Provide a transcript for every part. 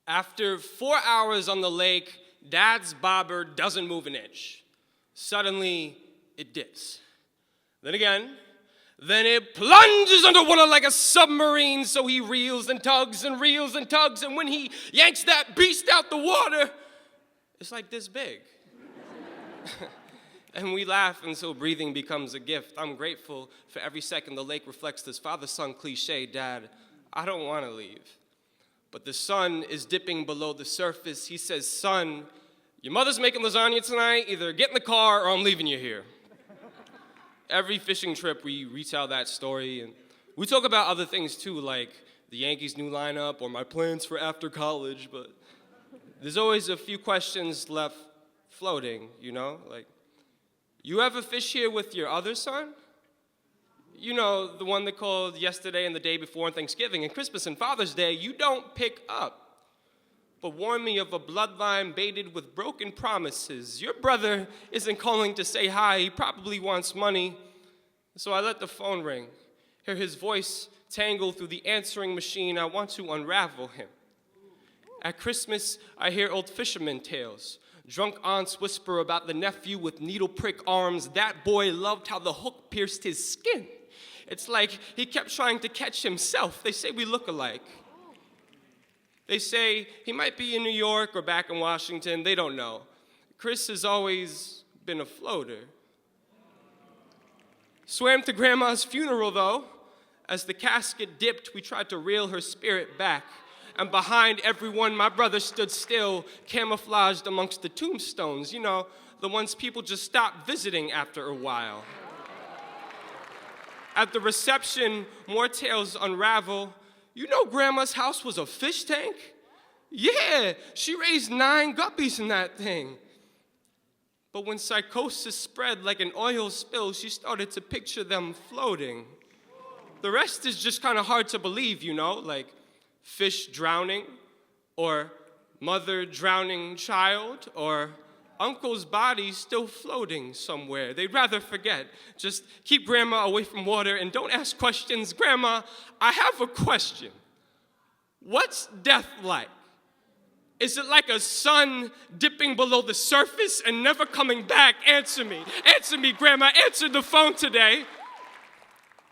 After 4 hours on the lake, Dad's bobber doesn't move an inch. Suddenly, it dips. Then again, then it plunges underwater like a submarine, so he reels and tugs and reels and tugs, and when he yanks that beast out the water, it's like this big. And we laugh until breathing becomes a gift. I'm grateful for every second the lake reflects this father-son cliche, Dad, I don't want to leave. But the sun is dipping below the surface. He says, son, your mother's making lasagna tonight. Either get in the car or I'm leaving you here. Every fishing trip, we retell that story. And we talk about other things too, like the Yankees' new lineup or my plans for after college. But there's always a few questions left floating, you know? Like, you ever fish here with your other son? You know, the one that called yesterday and the day before on Thanksgiving and Christmas and Father's Day, you don't pick up. But warn me of a bloodline baited with broken promises. Your brother isn't calling to say hi, he probably wants money. So I let the phone ring, hear his voice tangle through the answering machine. I want to unravel him. At Christmas, I hear old fisherman tales. Drunk aunts whisper about the nephew with needle prick arms. That boy loved how the hook pierced his skin. It's like he kept trying to catch himself. They say we look alike. They say he might be in New York or back in Washington. They don't know. Chris has always been a floater. Swam to Grandma's funeral, though. As the casket dipped, we tried to reel her spirit back. And behind everyone, my brother stood still, camouflaged amongst the tombstones. You know, the ones people just stop visiting after a while. At the reception, more tales unravel. You know Grandma's house was a fish tank? Yeah, she raised 9 guppies in that thing. But when psychosis spread like an oil spill, she started to picture them floating. The rest is just kind of hard to believe, you know, like fish drowning, or mother drowning child, or uncle's body still floating somewhere. They'd rather forget. Just keep Grandma away from water and don't ask questions. Grandma, I have a question. What's death like? Is it like a sun dipping below the surface and never coming back? Answer me. Answer me, Grandma. Answer the phone today.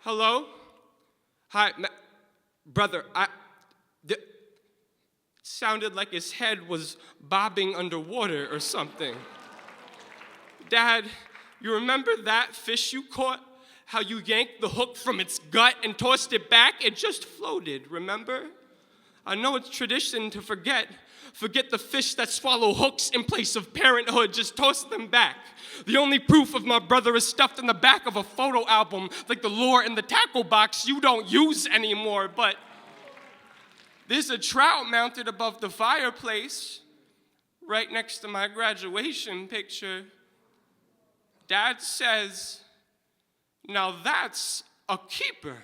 Hello? Hi, brother, it sounded like his head was bobbing underwater or something. Dad, you remember that fish you caught? How you yanked the hook from its gut and tossed it back? It just floated, remember? I know it's tradition to forget the fish that swallow hooks in place of parenthood, just toss them back. The only proof of my brother is stuffed in the back of a photo album, like the lure in the tackle box you don't use anymore, but there's a trout mounted above the fireplace, right next to my graduation picture. Dad says, now that's a keeper.